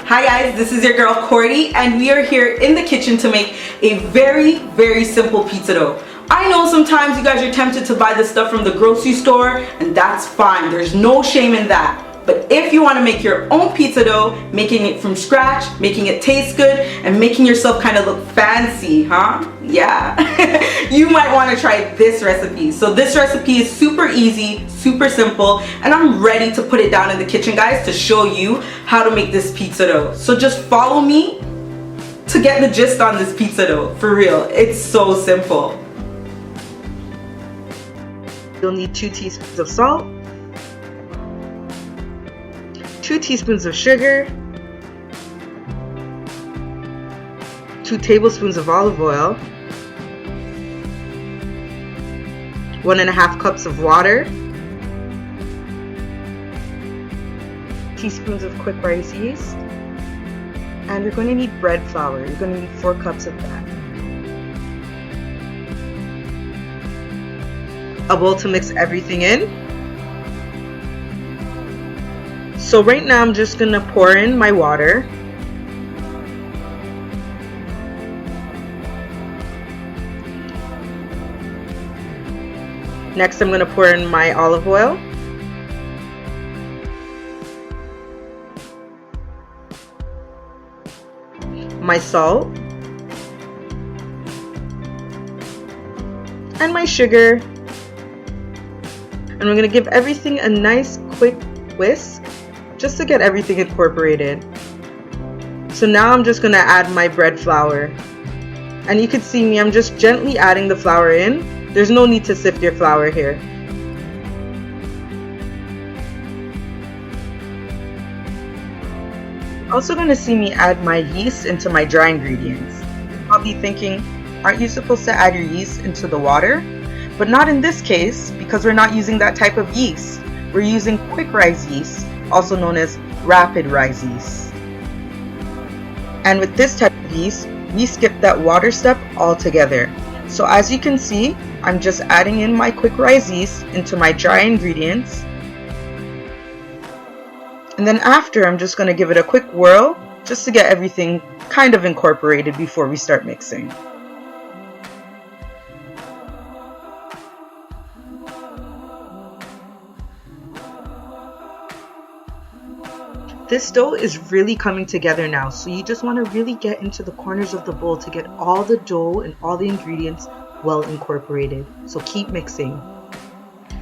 Hi guys, this is your girl Cordy and we are here in the kitchen to make a very simple pizza dough. I know sometimes you guys are tempted to buy this stuff from the grocery store and that's fine, there's no shame in that. But if you want to make your own pizza dough, making it from scratch, making it taste good, and making yourself kind of look fancy, huh? Yeah. You might want to try this recipe. So this recipe is super easy, super simple, and I'm ready to put it down in the kitchen, guys, to show you how to make this pizza dough. So just follow me to get the gist on this pizza dough. For real, it's so simple. You'll need 2 teaspoons of salt, 2 teaspoons of sugar, 2 tablespoons of olive oil, 1.5 cups of water, teaspoons of quick rice yeast, and you're going to need bread flour. You're going to need 4 cups of that. A bowl to mix everything in. So right now I'm just gonna pour in my water. Next I'm gonna pour in my olive oil. My salt. And my sugar. And we're gonna give everything a nice quick whisk, just to get everything incorporated. So now I'm just gonna add my bread flour. And you can see me, I'm just gently adding the flour in. There's no need to sift your flour here. Also gonna see me add my yeast into my dry ingredients. You're probably thinking, aren't you supposed to add your yeast into the water? But not in this case, because we're not using that type of yeast. We're using quick rise yeast, also known as rapid rise yeast. And with this type of yeast, we skip that water step altogether. So as you can see, I'm just adding in my quick rise yeast into my dry ingredients. And then after, I'm just going to give it a quick whirl, just to get everything kind of incorporated before we start mixing. This dough is really coming together now, so you just want to really get into the corners of the bowl to get all the dough and all the ingredients well incorporated. So keep mixing.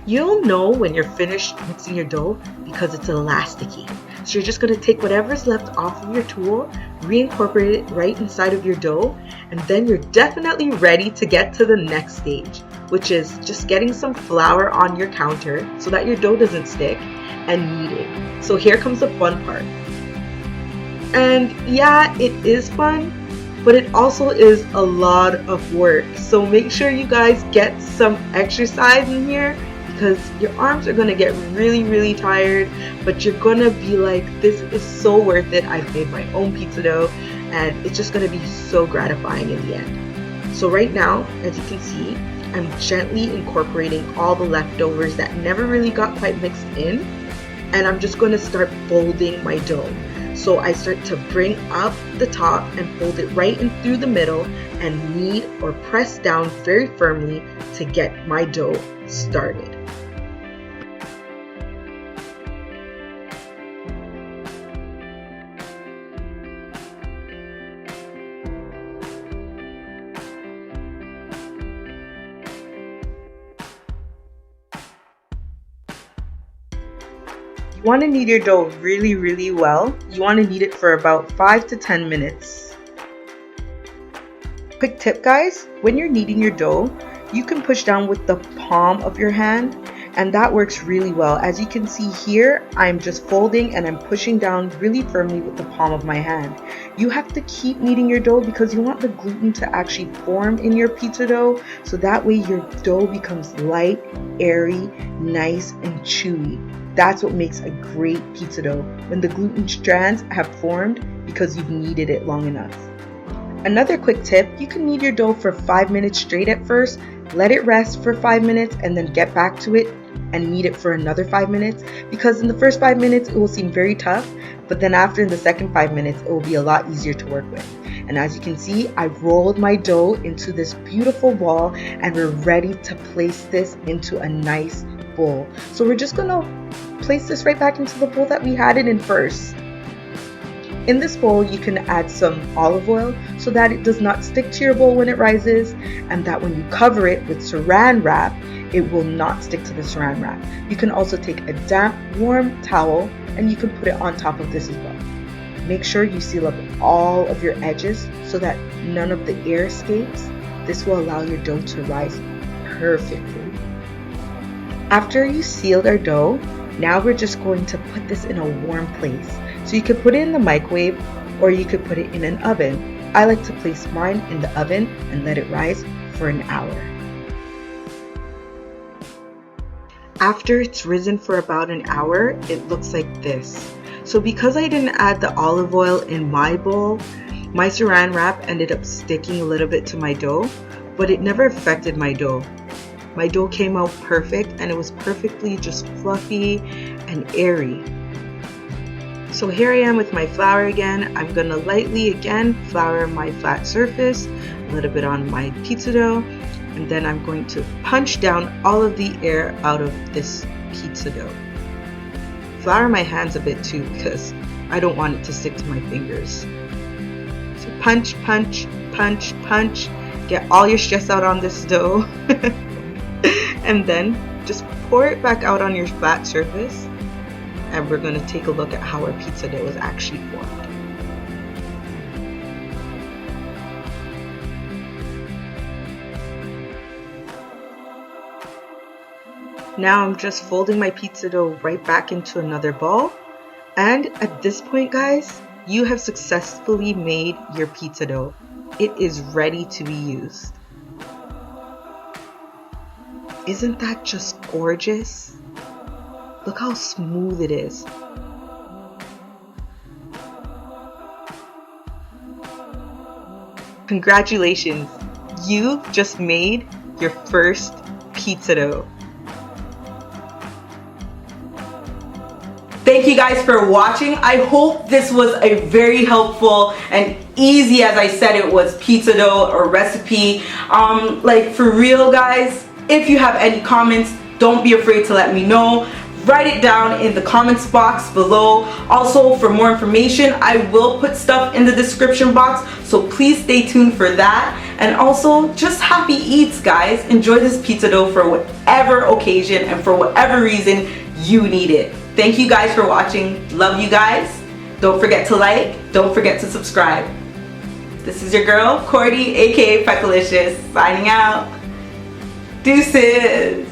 You'll know when you're finished mixing your dough because it's elasticy. So you're just going to take whatever's left off of your tool, reincorporate it right inside of your dough, and then you're definitely ready to get to the next stage, which is just getting some flour on your counter so that your dough doesn't stick, and kneading. So here comes the fun part. And yeah, it is fun, but it also is a lot of work. So make sure you guys get some exercise in here because your arms are gonna get really tired, but you're gonna be like, this is so worth it. I've made my own pizza dough and it's just gonna be so gratifying in the end. So right now, as you can see, I'm gently incorporating all the leftovers that never really got quite mixed in. And I'm just going to start folding my dough. So I start to bring up the top and fold it right in through the middle and knead or press down very firmly to get my dough started. You want to knead your dough really well. You want to knead it for about 5 to 10 minutes. Quick tip, guys, when you're kneading your dough, you can push down with the palm of your hand, and that works really well. As you can see here, I'm just folding and I'm pushing down really firmly with the palm of my hand. You have to keep kneading your dough because you want the gluten to actually form in your pizza dough, so that way your dough becomes light, airy, nice, and chewy. That's what makes a great pizza dough, when the gluten strands have formed because you've kneaded it long enough. Another quick tip, you can knead your dough for 5 minutes straight at first, let it rest for 5 minutes, and then get back to it and knead it for another 5 minutes, because in the first 5 minutes it will seem very tough, but then after the second 5 minutes it will be a lot easier to work with. And as you can see, I rolled my dough into this beautiful ball and we're ready to place this into a nice bowl. So we're just gonna place this right back into the bowl that we had it in first. In this bowl, you can add some olive oil so that it does not stick to your bowl when it rises, and that when you cover it with saran wrap, it will not stick to the saran wrap. You can also take a damp, warm towel and you can put it on top of this as well. Make sure you seal up all of your edges so that none of the air escapes. This will allow your dough to rise perfectly. After you sealed our dough, now we're just going to put this in a warm place. So you could put it in the microwave or you could put it in an oven. I like to place mine in the oven and let it rise for an hour. After it's risen for about an hour, it looks like this. So because I didn't add the olive oil in my bowl, my saran wrap ended up sticking a little bit to my dough, but it never affected my dough. My dough came out perfect and it was perfectly just fluffy and airy. So here I am with my flour again. I'm gonna lightly again flour my flat surface, a little bit on my pizza dough, and then I'm going to punch down all of the air out of this pizza dough. Flour my hands a bit too because I don't want it to stick to my fingers. So punch, punch, punch, punch. Get all your stress out on this dough. And then just pour it back out on your flat surface. And we're going to take a look at how our pizza dough is actually formed. Now I'm just folding my pizza dough right back into another bowl. And at this point, guys, you have successfully made your pizza dough. It is ready to be used. Isn't that just gorgeous? Look how smooth it is. Congratulations, you just made your first pizza dough. Thank you guys for watching. I hope this was a very helpful and easy, as I said it was, pizza dough or recipe. Like for real guys, if you have any comments, don't be afraid to let me know. Write it down in the comments box below. Also, for more information, I will put stuff in the description box, so please stay tuned for that. And also, just happy eats, guys. Enjoy this pizza dough for whatever occasion and for whatever reason you need it. Thank you guys for watching. Love you guys. Don't forget to like. Don't forget to subscribe. This is your girl, Cordy, aka Peckalicious, signing out. Deuces.